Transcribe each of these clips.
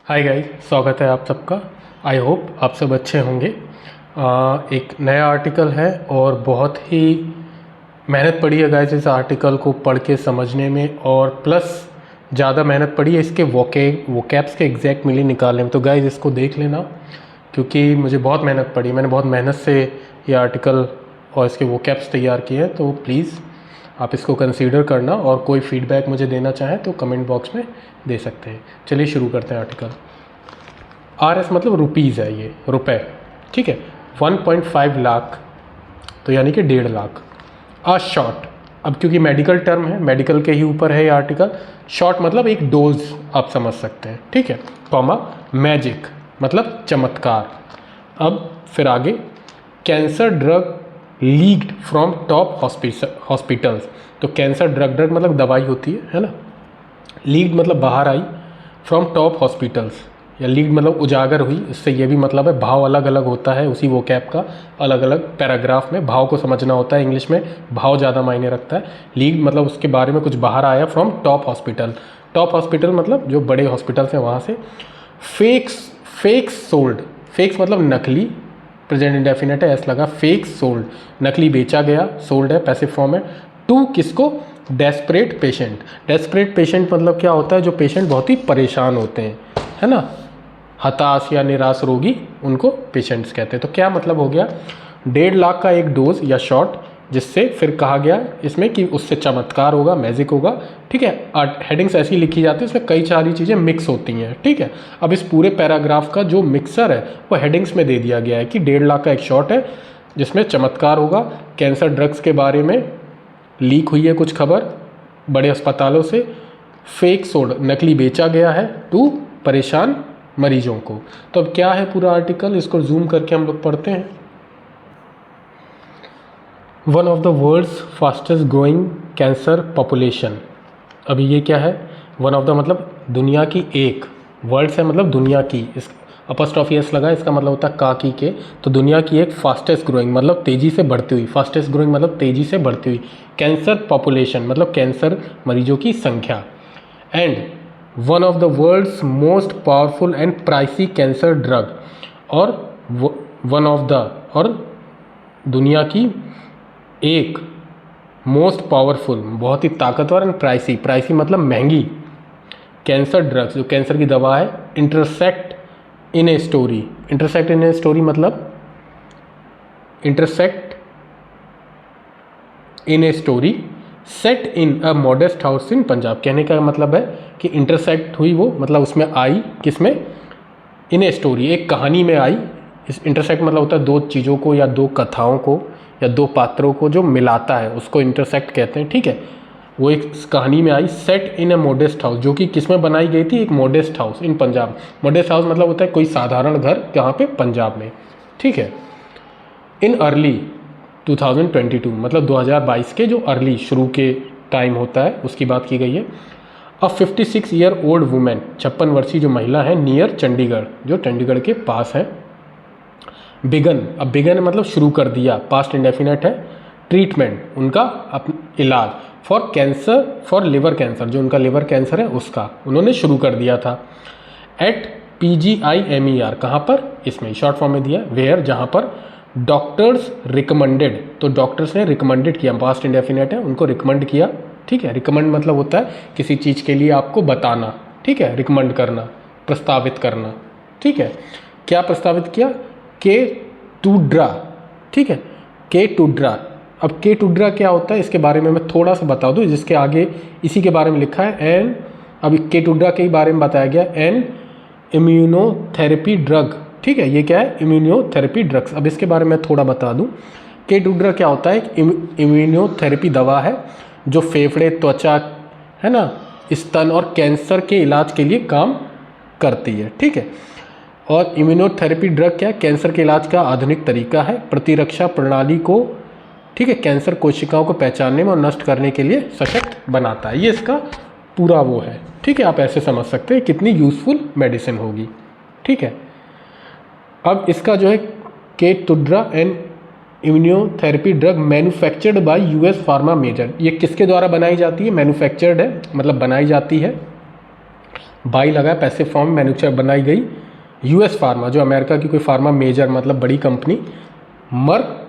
Hi guys, स्वागत है आप सबका। आई होप आप सब अच्छे होंगे। एक नया आर्टिकल है और बहुत ही मेहनत पड़ी है गाइस इस आर्टिकल को पढ़ के समझने में, और प्लस ज़्यादा मेहनत पड़ी है इसके वोकैब्स के एग्जैक्ट मीनिंग निकालने में। तो गाइस इसको देख लेना, क्योंकि मुझे बहुत मेहनत पड़ी। मैंने बहुत मेहनत से ये आर्टिकल और इसके वोकैब्स तैयार किए हैं। तो प्लीज़ आप इसको कंसीडर करना, और कोई फीडबैक मुझे देना चाहें तो कमेंट बॉक्स में दे सकते हैं। चलिए शुरू करते हैं आर्टिकल। RS मतलब रुपीज़ है, ये रुपए, ठीक है। 1.5 लाख तो यानी कि 1.5 लाख। शॉट, अब क्योंकि मेडिकल टर्म है, मेडिकल के ही ऊपर है ये आर्टिकल। शॉट मतलब एक डोज आप समझ सकते हैं, ठीक है। कॉमा मैजिक मतलब चमत्कार। अब फिर आगे, cancer drug leaked from top hospitals. तो कैंसर ड्रग मतलब दवाई होती है ना। लीक्ड मतलब बाहर आई, फ्रॉम टॉप हॉस्पिटल्स, या लीक्ड मतलब उजागर हुई। इससे ये भी मतलब है, भाव अलग अलग होता है उसी वो कैप का, अलग अलग पैराग्राफ में भाव को समझना होता है। इंग्लिश में भाव ज़्यादा मायने रखता है। लीक्ड मतलब उसके बारे में कुछ बाहर आया, from top hospital. Top hospital मतलब जो बड़े हॉस्पिटल्स हैं वहाँ से। फेक्स सोल्ड, फेक्स मतलब नकली, प्रेजेंट इंडेफिनेट है, एस लगा। फेक सोल्ड, नकली बेचा गया, सोल्ड है पैसिव फॉर्म है। टू किसको? Desperate patient. डेस्परेट पेशेंट मतलब क्या होता है? जो पेशेंट बहुत ही परेशान होते हैं, है ना, हताश या निराश रोगी, उनको पेशेंट्स कहते हैं। तो क्या मतलब हो गया? 1.5 लाख का एक डोज या शॉट, जिससे फिर कहा गया इसमें कि उससे चमत्कार होगा, मैजिक होगा, ठीक है। हेडिंग्स ऐसी लिखी जाती है, उसमें कई सारी चीज़ें मिक्स होती हैं, ठीक है। अब इस पूरे पैराग्राफ का जो मिक्सर है वो हेडिंग्स में दे दिया गया है कि 1.5 लाख का एक शॉट है जिसमें चमत्कार होगा, कैंसर ड्रग्स के बारे में लीक हुई है कुछ खबर बड़े अस्पतालों से, फेक सोल्ड नकली बेचा गया है टू परेशान मरीजों को। तो अब क्या है पूरा आर्टिकल, इसको जूम करके हम लोग पढ़ते हैं। One of the world's fastest growing cancer population. अभी ये क्या है? वन ऑफ द मतलब दुनिया की एक, वर्ल्ड्स है मतलब दुनिया की, इस अपॉस्ट्रोफी एस लगा, इसका मतलब होता है का की के। तो दुनिया की एक फास्टेस्ट ग्रोइंग मतलब तेज़ी से बढ़ती हुई, फास्टेस्ट ग्रोइंग मतलब तेज़ी से बढ़ती हुई, कैंसर पॉपुलेशन मतलब कैंसर मरीजों की संख्या, and one of the world's most powerful and pricey cancer drug, और वन ऑफ द, और दुनिया की एक मोस्ट पावरफुल बहुत ही ताकतवर, एंड प्राइसी, प्राइसी मतलब महंगी, कैंसर ड्रग्स जो कैंसर की दवा है। Intersect in a story, intersect in a story मतलब intersect in a story set in a modest house in Punjab. कहने का मतलब है कि इंटरसेक्ट हुई वो मतलब उसमें आई, किसमें? इन ए स्टोरी, एक कहानी में आई। इस इंटरसेक्ट मतलब होता है दो चीज़ों को या दो कथाओं को या दो पात्रों को जो मिलाता है, उसको इंटरसेक्ट कहते हैं, ठीक है। वो एक कहानी में आई, सेट इन ए मॉडेस्ट हाउस, जो कि किस में बनाई गई थी? एक modest house in Punjab. Modest house मतलब होता है कोई साधारण घर, कहाँ पे? पंजाब में, ठीक है। इन अर्ली 2022 मतलब 2022 के जो अर्ली शुरू के टाइम होता है उसकी बात की गई है। अ 56 ईयर ओल्ड वुमेन, 56 वर्षीय जो महिला है, नियर चंडीगढ़, जो चंडीगढ़ के पास है। बिगन, अब बिगन मतलब शुरू कर दिया, पास्ट इंडेफिनेट है। ट्रीटमेंट उनका इलाज, for cancer, for liver cancer, जो उनका लिवर कैंसर है उसका उन्होंने शुरू कर दिया था। एट PGIMER, कहाँ पर? इसमें शॉर्ट फॉर्म में दिया, वेयर, जहाँ पर डॉक्टर्स रिकमेंडेड, तो डॉक्टर्स ने रिकमेंडेड किया, पास्ट इंडेफिनेट है, उनको रिकमेंड किया, ठीक है। रिकमेंड मतलब होता है किसी चीज़ के लिए आपको बताना, ठीक है, रिकमेंड करना, प्रस्तावित करना, ठीक है। क्या प्रस्तावित किया? के टूड्रा, ठीक है, के टूड्रा। अब के टूड्रा क्या होता है इसके बारे में मैं थोड़ा सा बता दूं, जिसके आगे इसी के बारे में लिखा है एन, अभी के टूड्रा के बारे में बताया गया, एन इम्यूनोथेरेपी ड्रग, ठीक है। ये क्या है? Immunotherapy drugs. अब इसके बारे में थोड़ा बता दूं, के टूड्रा क्या होता है? इम्यूनोथेरेपी दवा है जो फेफड़े, त्वचा, है ना, स्तन और कैंसर के इलाज के लिए काम करती है, ठीक है। और इम्यूनोथेरेपी ड्रग क्या है? कैंसर के इलाज का आधुनिक तरीका है, प्रतिरक्षा प्रणाली को, ठीक है, कैंसर कोशिकाओं को पहचानने में और नष्ट करने के लिए सशक्त बनाता है। ये इसका पूरा वो है, ठीक है। आप ऐसे समझ सकते हैं कितनी यूज़फुल मेडिसिन होगी, ठीक है। अब इसका जो है Keytruda and immunotherapy drug manufactured by US pharma major, ये किसके द्वारा बनाई जाती है? मैन्युफैक्चर्ड है मतलब बनाई जाती है बाई लगा है, पैसिव फॉर्म मैन्युफैक्चर बनाई गई यूएस फार्मा, जो अमेरिका की कोई फार्मा मेजर मतलब बड़ी कंपनी, मर्क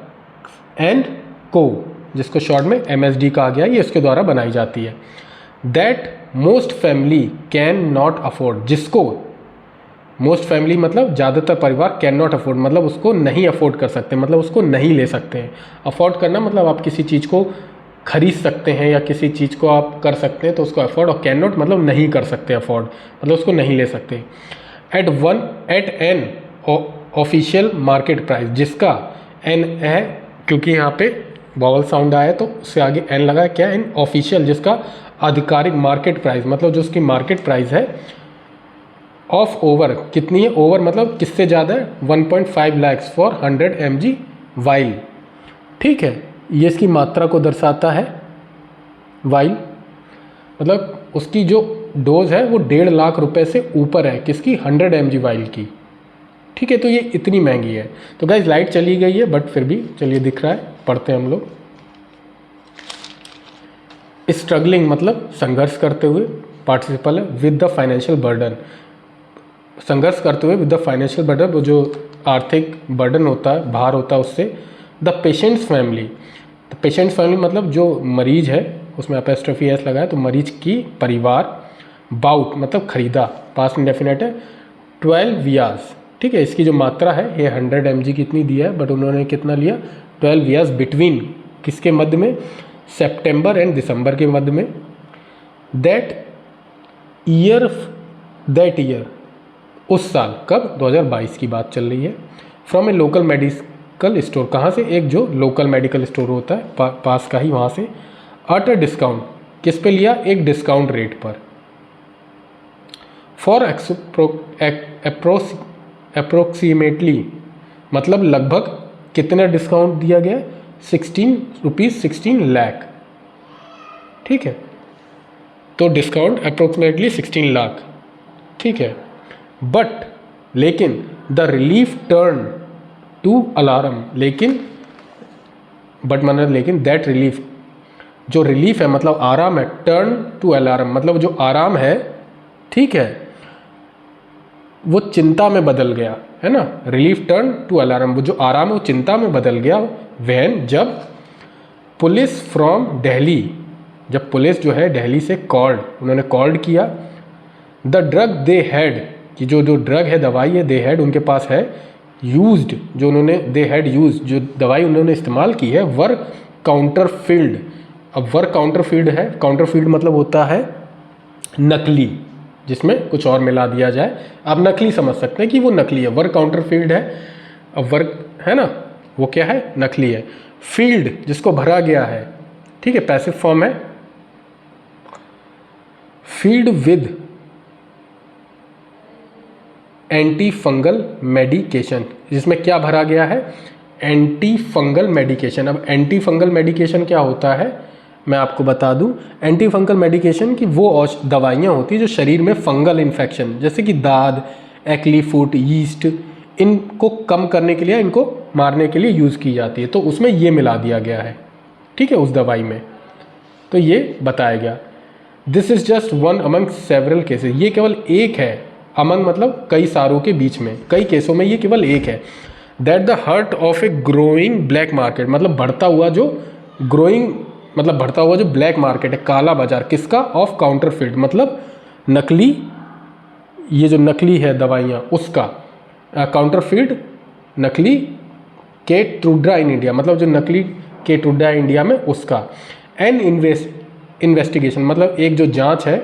एंड को, जिसको शॉर्ट में एमएसडी कहा गया, ये इसके द्वारा बनाई जाती है। That most family can not afford, जिसको मोस्ट फैमिली मतलब ज़्यादातर परिवार कैन नॉट अफोर्ड मतलब उसको नहीं अफोर्ड कर सकते, मतलब उसको नहीं ले सकते हैं। अफोर्ड करना मतलब आप किसी चीज़ को खरीद सकते हैं या किसी चीज़ को आप कर सकते हैं तो उसको अफोर्ड, और कैन नॉट मतलब नहीं कर सकते अफोर्ड, मतलब उसको नहीं ले सकते। At an official market price, जिसका एन है क्योंकि यहाँ पे वॉवल साउंड आया तो उससे आगे एन लगा है, क्या एन ऑफिशियल, जिसका आधिकारिक मार्केट प्राइस मतलब जो उसकी मार्केट प्राइस है ऑफ ओवर, कितनी है, ओवर मतलब किससे ज़्यादा है, 1.5 लाख फॉर 100 mg वाइल। ठीक है, ये इसकी मात्रा को दर्शाता है। वाइल मतलब उसकी जो डोज है वो 1.5 लाख रुपए से ऊपर है, किसकी, 100 mg वाइल की। ठीक है, तो ये इतनी महंगी है। तो गाइस लाइट चली गई है बट फिर भी चलिए दिख रहा है, पढ़ते हैं हम लोग। स्ट्रगलिंग मतलब संघर्ष करते हुए, पार्टिसिपल है, विद द फाइनेंशियल बर्डन, संघर्ष करते हुए, विद द फाइनेंशियल बर्डन, वो जो आर्थिक बर्डन होता है, भार होता है उससे। The patients family, the patients family मतलब जो मरीज है, उसमें अपोस्ट्रोफी एस लगा है तो मरीज की परिवार। बाउट मतलब खरीदा, पास्ट इंडेफिनेट है। 12 वियाज, ठीक है, इसकी जो मात्रा है ये 100 mg कितनी दिया है बट उन्होंने कितना लिया, 12 वियाज बिटवीन, किसके मध्य में, सितंबर एंड दिसंबर के मध्य में। दैट ईयर उस साल, कब, 2022 की बात चल रही है। From A local medical store, कहाँ से, एक जो लोकल मेडिकल स्टोर होता है पास का ही, वहाँ से। एट अ डिस्काउंट, किस पे लिया, एक डिस्काउंट रेट पर। फॉर अप्रोक्सीमेटली मतलब लगभग कितना डिस्काउंट दिया गया, 16 लाख। ठीक है, तो डिस्काउंट अप्रोक्सीमेटली 16 लाख। ठीक है, बट लेकिन the relief turn to alarm, लेकिन बट मतलब लेकिन दैट रिलीफ, जो रिलीफ है मतलब आराम है, टर्न टू अलार्म मतलब जो आराम है, ठीक है, वो चिंता में बदल गया, है ना। रिलीफ टर्न टू अलार्म, वो जो आराम है वो चिंता में बदल गया। वैन, जब पुलिस फ्रॉम दिल्ली, जब पुलिस जो है दिल्ली से कॉल्ड, उन्होंने कॉल्ड किया। द ड्रग दे हैड, कि जो ड्रग है, दवाई है, दे हैड उनके पास है, यूज्ड जो उन्होंने, दे हैड यूज, जो दवाई उन्होंने इस्तेमाल की है, वर काउंटरफील्ड। अब वर काउंटरफील्ड है, काउंटरफील्ड मतलब होता है नकली, जिसमें कुछ और मिला दिया जाए, आप नकली समझ सकते हैं कि वो नकली है, वर काउंटरफील्ड है। अब वर्क है ना, वो क्या है, नकली है। फील्ड जिसको भरा गया है, ठीक है, पैसिव फॉर्म है। Field with anti fungal medication, जिसमें क्या भरा गया है, एंटी फंगल मेडिकेशन। अब एंटी फंगल मेडिकेशन क्या होता है, मैं आपको बता दूं। एंटी फंगल मेडिकेशन की वो दवाइयाँ होती हैं जो शरीर में फंगल इन्फेक्शन, जैसे कि दाद, एक्ली फुट, यीस्ट, इनको कम करने के लिए, इनको मारने के लिए यूज़ की जाती है। तो उसमें ये मिला दिया गया है, ठीक है, उस दवाई में। तो ये बताया गया। This is just one among several cases, ये केवल एक है, अमंग मतलब कई सारों के बीच में, कई केसों में ये केवल एक है। That the hurt of a growing black market, मतलब बढ़ता हुआ जो ग्रोइंग मतलब बढ़ता हुआ जो ब्लैक मार्केट है, काला बाजार, किसका, ऑफ काउंटरफील्ड मतलब नकली, ये जो नकली है दवाइयाँ उसका, काउंटरफील्ड नकली, केट्रुडा इन इंडिया मतलब जो नकली केट्रुडा इंडिया में उसका। एन इन्वेस्टिगेशन मतलब एक जो जांच है,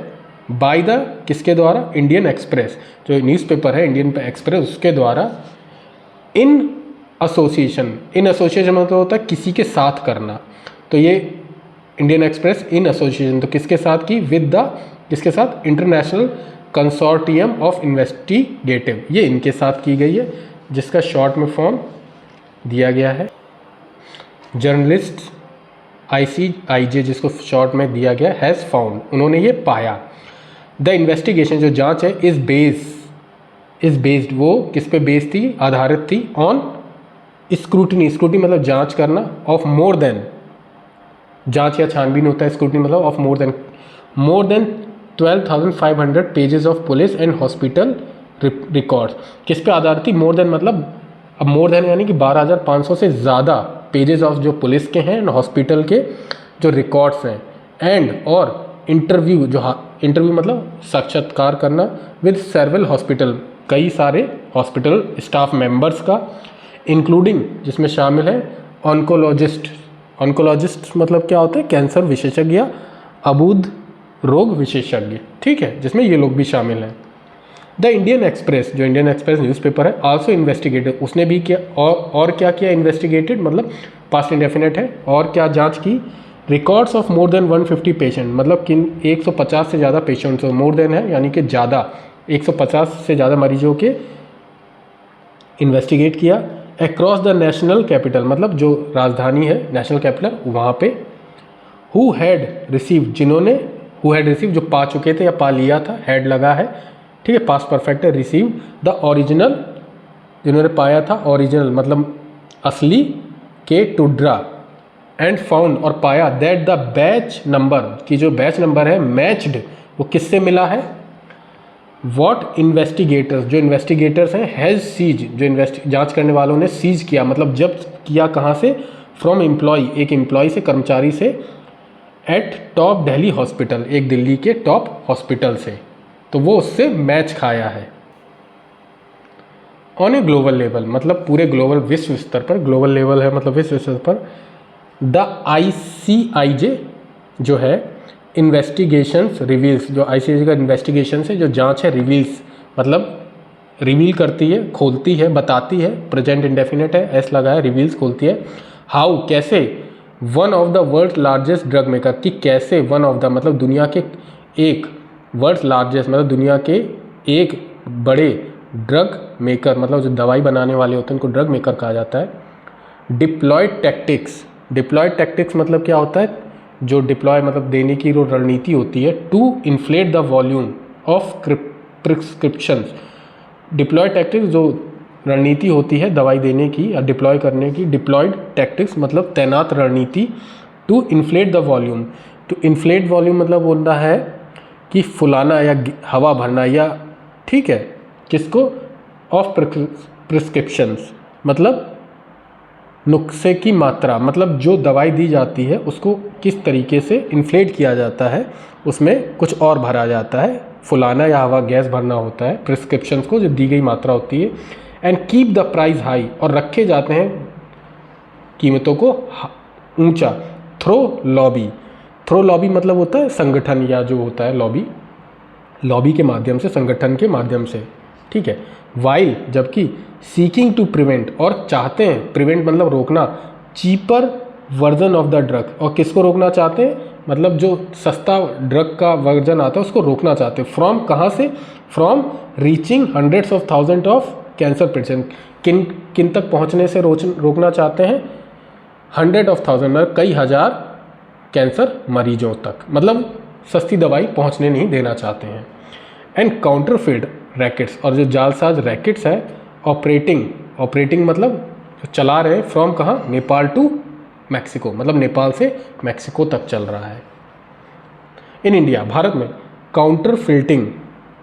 बाय द, किसके द्वारा, इंडियन एक्सप्रेस, जो न्यूज़पेपर है इंडियन एक्सप्रेस, उसके द्वारा। इन एसोसिएशन मतलब होता है किसी के साथ करना, तो ये इंडियन एक्सप्रेस इन एसोसिएशन तो किसके साथ की, विद द, किसके साथ, इंटरनेशनल कंसोर्टियम ऑफ इन्वेस्टिगेटिव, ये इनके साथ की गई है, जिसका शॉर्ट में फॉर्म दिया गया है जर्नलिस्ट ICIJ, जिसको शॉर्ट में दिया गया हैज़ फाउंड, उन्होंने ये पाया। द इन्वेस्टिगेशन जो जांच है, इज़ बेस्ड, वो किस पे बेस्ड थी, आधारित थी, ऑन स्क्रूटनी मतलब जांच करना, ऑफ मोर देन, जांच या छानबीन होता है, स्क्रूटनी मतलब of more than 12,500 pages of police and hospital records. किस पे आधारित थी? मोर देन मतलब अब मोर देन यानी कि 12,500 से ज़्यादा पेजेस ऑफ जो पुलिस के हैं एंड हॉस्पिटल के जो रिकॉर्ड्स हैं, एंड और इंटरव्यू इंटरव्यू मतलब साक्षात्कार करना विद सेवरल हॉस्पिटल, कई सारे हॉस्पिटल स्टाफ मेंबर्स का, इंक्लूडिंग जिसमें शामिल है ऑन्कोलॉजिस्ट मतलब क्या होता है? कैंसर विशेषज्ञ, अबूध रोग विशेषज्ञ, ठीक है, जिसमें ये लोग भी शामिल हैं। द इंडियन एक्सप्रेस, जो इंडियन एक्सप्रेस न्यूज़पेपर है, आल्सो इन्वेस्टिगेटेड, उसने भी किया और क्या किया? इन्वेस्टिगेटेड मतलब पास्ट इंडेफिनेट है, और क्या जांच की? Records of more than 150 patient, मतलब किन 150 से ज़्यादा पेशेंट्स, मोर देन है यानी कि ज़्यादा, 150 से ज़्यादा मरीजों के इन्वेस्टिगेट किया। अक्रॉस द नेशनल कैपिटल, मतलब जो राजधानी है नेशनल कैपिटल वहाँ पे, who had receive, who had receive जो पा चुके थे या पा लिया था, हैड लगा है, ठीक है, पास्ट परफेक्ट है, रिसीव द ओरिजिनल, जिन्होंने पाया था, ओरिजिनल मतलब असली के टुड्रा, एंड फाउंड और पाया दैट द बैच नंबर, की जो बैच नंबर है मैच्ड, वो किससे मिला है? वॉट इन्वेस्टिगेटर्स, जो इन्वेस्टिगेटर्स हैं, हैज़ सीज, जो जांच करने वालों ने सीज किया, मतलब जब्त किया, कहाँ से? फ्रॉम एम्प्लॉय, एक एम्प्लॉय से, कर्मचारी से, एट टॉप दिल्ली हॉस्पिटल, एक दिल्ली के टॉप हॉस्पिटल से, तो वो उससे मैच खाया है। ऑन ए ग्लोबल लेवल, मतलब पूरे ग्लोबल विश्व स्तर पर, ग्लोबल लेवल है मतलब विश्व स्तर पर, द ICIJ जो है इन्वेस्टिगेशंस रिवील्स, जो ICIJ का इन्वेस्टिगेशन है, जो जांच है, रिवील्स मतलब रिवील करती है, खोलती है, बताती है, प्रेजेंट इंडेफिनेट है, एस लगा है, रिवील्स खोलती है। हाउ कैसे? One of the world largest drug maker, कि कैसे वन ऑफ द मतलब दुनिया के एक, वर्ल्ड लार्जेस्ट मतलब दुनिया के एक बड़े ड्रग मेकर, मतलब जो दवाई बनाने वाले होते हैं उनको ड्रग मेकर कहा जाता है। डिप्लॉयड टैक्टिक्स, डिप्लॉयड टैक्टिक्स मतलब क्या होता है? जो डिप्लॉय मतलब देने की जो रणनीति होती है, to inflate the volume of prescriptions. Deployed tactics जो रणनीति होती है दवाई देने की या डिप्लॉय करने की, डिप्लॉयड टैक्टिक्स मतलब तैनात रणनीति। To inflate the volume, to inflate volume मतलब बोलना है कि फुलाना या हवा भरना, या ठीक है, किसको? ऑफ प्रिस्क्रिप्शंस मतलब नुस्खे की मात्रा, मतलब जो दवाई दी जाती है उसको किस तरीके से इन्फ्लेट किया जाता है, उसमें कुछ और भरा जाता है, फुलाना या हवा गैस भरना होता है प्रिस्क्रिप्शंस को, जो दी गई मात्रा होती है। And keep the price high, और रखे जाते हैं कीमतों को ऊंचा। थ्रो लॉबी, थ्रो लॉबी मतलब होता है संगठन, या जो होता है लॉबी, लॉबी के माध्यम से, संगठन के माध्यम से, ठीक है। वाइल जबकि, सीकिंग टू प्रिवेंट और चाहते हैं, प्रिवेंट मतलब रोकना, cheaper version of the drug, और किसको रोकना चाहते हैं? मतलब जो सस्ता ड्रग का वर्जन आता है उसको रोकना चाहते हैं। फ्रॉम कहाँ से? From reaching hundreds of thousand of cancer patient, किन तक पहुँचने से रोकना चाहते हैं? 100 of 1000 मतलब कई हज़ार कैंसर मरीजों तक, मतलब सस्ती दवाई पहुंचने नहीं देना चाहते हैं। एंड काउंटरफीट रैकेट्स, और जो जालसाज रैकेट्स है, ऑपरेटिंग मतलब जो चला रहे हैं, फ्रॉम कहाँ? नेपाल टू मैक्सिको, मतलब नेपाल से मैक्सिको तक चल रहा है। इन इंडिया, भारत में काउंटरफिल्टिंग,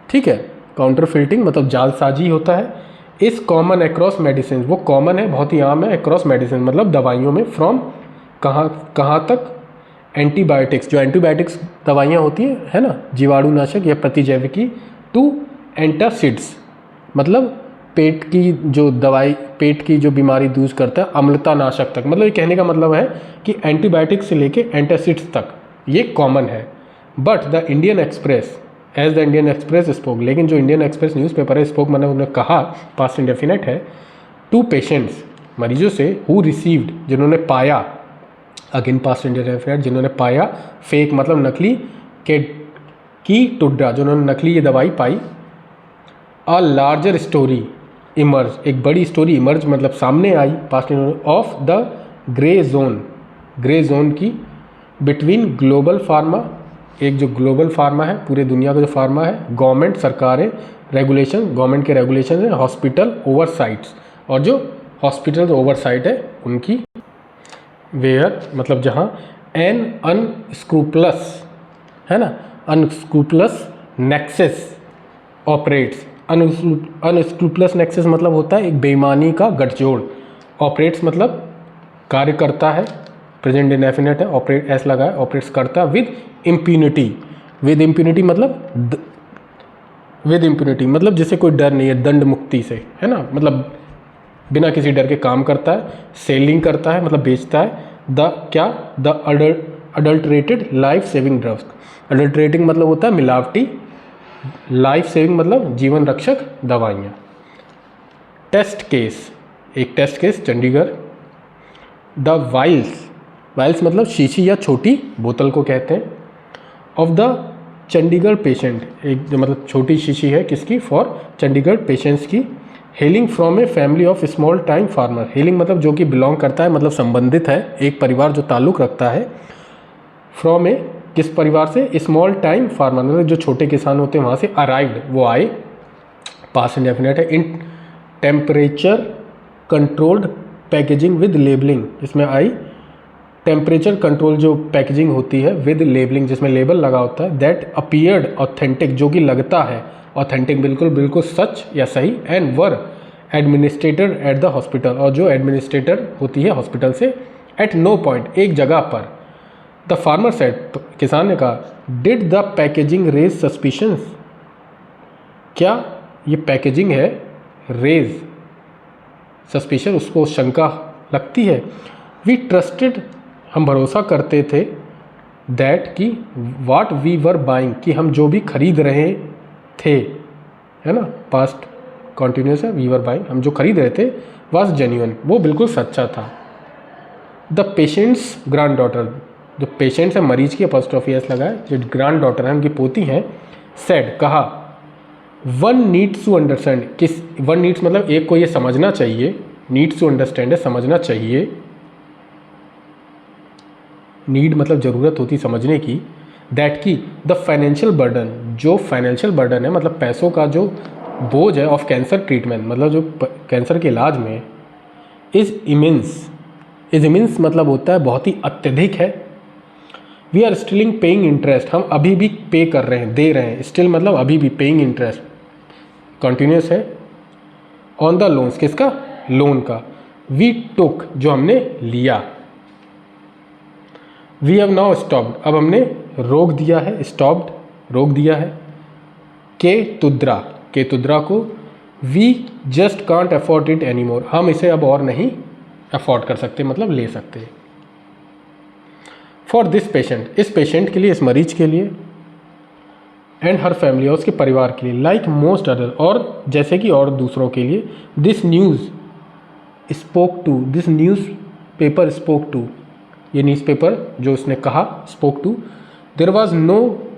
ठीक है, काउंटरफिल्टिंग मतलब जालसाजी होता है। इस कॉमन अक्रॉस मेडिसिन, वो कॉमन है, बहुत ही आम है, अक्रॉस मेडिसिन मतलब दवाइयों में। फ्रॉम कहाँ तक? एंटीबायोटिक्स, जो एंटीबायोटिक्स दवाइयाँ होती हैं, है ना, जीवाणुनाशक या प्रतिजैविकी, टू एंटासिड्स मतलब पेट की जो दवाई, पेट की जो बीमारी दूर करता है, अम्लता नाशक तक, मतलब ये कहने का मतलब है कि एंटीबायोटिक्स से लेके एंटासिड्स तक ये कॉमन है। But the Indian Express, as the Indian Express spoke, लेकिन जो इंडियन एक्सप्रेस न्यूज़पेपर है, स्पोक मैंने उन्होंने कहा, पास्ट इंडेफिनेट है, टू पेशेंट्स मरीजों से, हु रिसीव्ड जिन्होंने पाया, अगेन पास्ट इंडेफिनेट, जिन्होंने पाया, फेक मतलब नकली, के की टुड्रा जिन्होंने नकली ये दवाई पाई। अ लार्जर स्टोरी इमर्ज, एक बड़ी स्टोरी इमर्ज मतलब सामने आई, past of the grey zone की, बिटवीन ग्लोबल फार्मा, एक जो ग्लोबल फार्मा है, पूरे दुनिया का जो फार्मा है, गवर्नमेंट सरकारें, रेगुलेशन, गवर्नमेंट के रेगुलेशन है, हॉस्पिटल ओवरसाइट्स, और जो हॉस्पिटल ओवरसाइट है उनकी, वेयर मतलब जहाँ एन अनस्क्रूपलस, है ना, अनस्क्रूपलस नेक्सस ऑपरेट्स। अनस्क्रूपलस नेक्सस मतलब होता है एक बेईमानी का गठजोड़। ऑपरेट्स मतलब कार्य करता है, प्रेजेंट इंडेफिनिट है, ऑपरेट एस लगा है, ऑपरेट्स करता है विद इम्प्यूनिटी। विद इम्प्यूनिटी मतलब जिसे कोई डर नहीं है, दंड मुक्ति से, है ना, मतलब बिना किसी डर के काम करता है। सेलिंग करता है मतलब बेचता है। The adulterated life saving drugs. Adulterating मतलब होता है मिलावटी, लाइफ सेविंग मतलब जीवन रक्षक दवाइयाँ। टेस्ट केस, एक टेस्ट केस चंडीगढ़। द वाइल्स मतलब शीशी या छोटी बोतल को कहते हैं। ऑफ द चंडीगढ़ पेशेंट, एक जो मतलब छोटी शीशी है किसकी, फॉर चंडीगढ़ पेशेंट्स की। Hailing from a family of small time farmer. Hailing मतलब जो कि बिलोंग करता है, मतलब संबंधित है, एक परिवार जो ताल्लुक़ रखता है। फ्रॉम ए किस परिवार से, स्मॉल टाइम फार्मर मतलब जो छोटे किसान होते हैं वहाँ से। अराइव्ड वो आए, पास्ट इंडेफिनिट है। In temperature controlled packaging with labelling, इसमें आई टेम्परेचर कंट्रोल जो पैकेजिंग होती है विद लेबलिंग जिसमें लेबल लगा होता है। दैट अपीयर्ड ऑथेंटिक जो कि लगता है ऑथेंटिक, बिल्कुल सच या सही। And were administrator at the hospital, और जो एडमिनिस्ट्रेटर होती है हॉस्पिटल से। एट नो पॉइंट एक जगह पर। द फार्मर सेड किसान ने कहा, did the packaging raise suspicions, क्या ये पैकेजिंग है रेज सस्पिशन, उसको शंका लगती है। वी ट्रस्टेड हम भरोसा करते थे। दैट कि वाट वी वर बाइंग कि हम जो भी खरीद रहे थे, है ना, पास्ट कॉन्टिन्यूस है, वी वर बाइंग हम जो खरीद रहे थे, वॉज जेन्युइन वो बिल्कुल सच्चा था। द पेशेंट्स ग्रैंड डॉटर, जो पेशेंट्स है मरीज की अपॉस्ट्रोफी एस लगा है, जो ग्रैंड डॉटर है उनकी पोती हैं। सेड कहा, वन नीड्स टू अंडरस्टैंड, किस वन नीड्स मतलब एक को ये समझना चाहिए, नीड्स टू अंडरस्टैंड है समझना चाहिए, नीड मतलब ज़रूरत होती समझने की। दैट की द फाइनेंशियल बर्डन, जो फाइनेंशियल बर्डन है मतलब पैसों का जो बोझ है ऑफ कैंसर ट्रीटमेंट मतलब जो कैंसर के इलाज में, इज़ इमिंस मतलब होता है बहुत ही अत्यधिक है। We are stilling paying interest, हम अभी भी पे कर रहे हैं, दे रहे हैं। स्टिल मतलब अभी भी, पेइंग इंटरेस्ट कॉन्टिन्यूस है। ऑन द लोन्स किसका, लोन का। वी टुक जो हमने लिया। वी हैव नाउ स्टॉप्ड अब हमने रोक दिया है, स्टॉप्ड रोक दिया है। के तुद्रा को we just can't afford it any more, हम इसे अब और नहीं अफोर्ड कर सकते मतलब ले सकते। फॉर दिस पेशेंट, इस पेशेंट के लिए, इस मरीज के लिए। एंड हर फैमिली और उसके परिवार के लिए। लाइक मोस्ट अदर और जैसे कि और दूसरों के लिए। This newspaper spoke to, ये न्यूज़पेपर जो उसने कहा, spoke to. There was no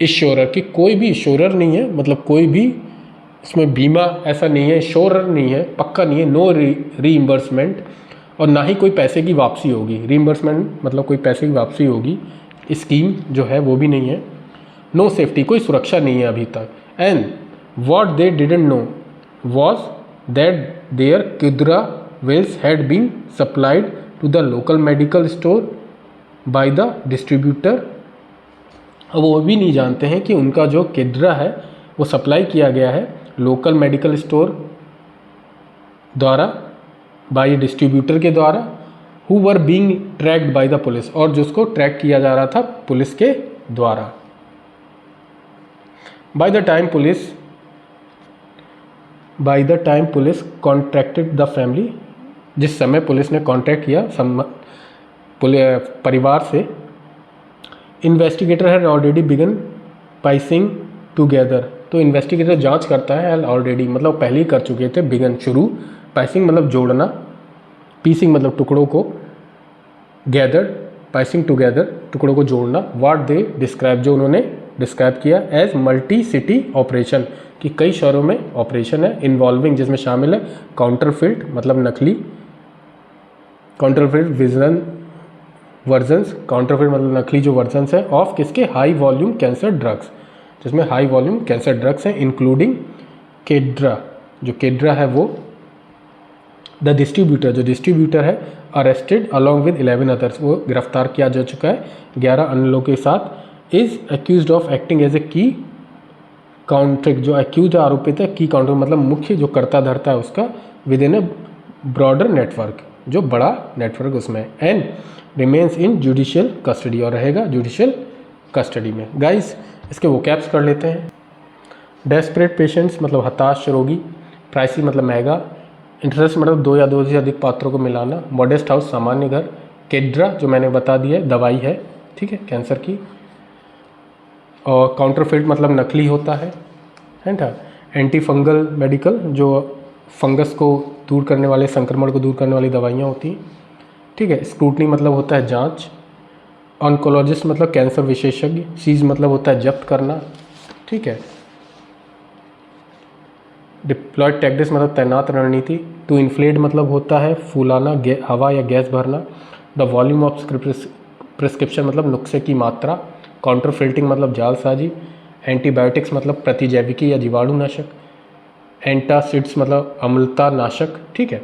insurer कि कोई भी इंश्योरर नहीं है, मतलब कोई भी इसमें बीमा ऐसा नहीं है, इंश्योरर नहीं है, पक्का नहीं है। नो रीइंबर्समेंट, और ना ही कोई पैसे की वापसी होगी। रीइंबर्समेंट मतलब कोई पैसे की वापसी होगी, स्कीम जो है वो भी नहीं है। नो सेफ्टी, कोई सुरक्षा नहीं है अभी तक। And what they didn't know was that their Keytruda vials had been supplied to the local medical store by the distributor. अब वो भी नहीं जानते हैं कि उनका जो किद्रा है वो सप्लाई किया गया है लोकल मेडिकल स्टोर द्वारा, बाय डिस्ट्रीब्यूटर के द्वारा। Who were being tracked by the police, और जिसको ट्रैक किया जा रहा था पुलिस के द्वारा। By the time police contracted the family, जिस समय पुलिस ने कॉन्टैक्ट किया परिवार से। Investigator had already began piecing together, तो इन्वेस्टिगेटर जांच करता है ऑलरेडी मतलब पहले ही कर चुके थे। बिगन शुरू, पाइसिंग मतलब जोड़ना, पीसिंग मतलब टुकड़ों को, गैदर्ड पाइसिंग टुगेदर टुकड़ों को जोड़ना। व्हाट दे डिस्क्राइब, जो उन्होंने डिस्क्राइब किया एज मल्टी सिटी ऑपरेशन, कि कई शहरों में ऑपरेशन है। इन्वॉल्विंग जिसमें शामिल है काउंटरफिल्ट मतलब नकली, काउंटरफिल्ट वर्जन्स, काउंटरफिल्ट मतलब नकली जो वर्जन्स है ऑफ किसके, हाई वॉल्यूम कैंसर ड्रग्स, जिसमें हाई वॉल्यूम कैंसर ड्रग्स हैं, इंक्लूडिंग केड्रा, जो केड्रा है वो। द डिस्ट्रीब्यूटर, जो डिस्ट्रीब्यूटर है, अरेस्टेड अलॉन्ग विद 11 अदर्स, वो गिरफ्तार किया जा चुका है 11 अन्य लोगों के साथ। Is accuse of acting as a की काउंटर, जो एक्यूज आरोपित है की काउंटर मतलब मुख्य जो करता धरता है उसका with in A broader network, जो बड़ा नेटवर्क उसमें, and remains in judicial custody, और रहेगा जुडिशियल कस्टडी में। गाइस इसके वोकैब्स कर लेते हैं। डेस्परेट पेशेंट्स मतलब हताश रोगी, प्राइसी मतलब महंगा, इंटरेस्ट मतलब दो या दो से अधिक पात्रों को मिलाना, मॉडेस्ट हाउस सामान्य घर, केड्रा जो मैंने बता दिया है दवाई है, ठीक है, कैंसर की, और काउंटरफिट मतलब नकली होता है ना, एंटी फंगल मेडिकल जो फंगस को दूर करने वाले, संक्रमण को दूर करने वाली दवाइयाँ होती हैं, ठीक है, स्क्रूटनी मतलब होता है जांच, ऑन्कोलॉजिस्ट मतलब कैंसर विशेषज्ञ, सीज मतलब होता है जब्त करना, ठीक है, डिप्लॉयड टैक्टिक्स मतलब तैनात रणनीति, टू इन्फ्लेट मतलब होता है फूलाना, हवा या गैस भरना, द वॉल्यूम ऑफ प्रिस्क्रिप्शन मतलब नुस्खे की मात्रा, काउंटर फिल्टिंग मतलब जालसाजी, एंटीबायोटिक्स मतलब प्रतिजैविकी या जीवाणुनाशक, एंटासिड्स मतलब अम्लता नाशक, ठीक है,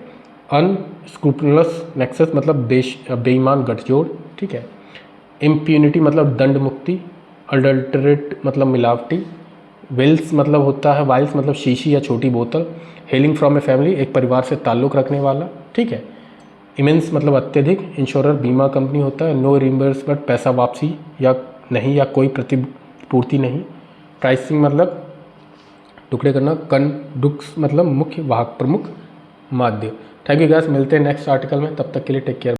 अनस्क्रूपुलस नेक्सस मतलब बेईमान गठजोड़, ठीक है, इम्प्यूनिटी मतलब दंड मुक्ति, अडल्टरेट मतलब मिलावटी, विल्स मतलब होता है वाइल्स मतलब शीशी या छोटी बोतल, हेलिंग फ्रॉम ए फैमिली एक परिवार से ताल्लुक़ रखने वाला, ठीक है, इमेंस मतलब अत्यधिक, इंश्योरर बीमा कंपनी होता है, नो रिम्बर्समेंट पैसा वापसी या नहीं या कोई प्रतिपूर्ति नहीं, प्राइसिंग मतलब टुकड़े करना, कंडक्ट्स मतलब मुख्य वाहक प्रमुख माध्य। थैंक यू गाइस, मिलते हैं नेक्स्ट आर्टिकल में, तब तक के लिए टेक केयर।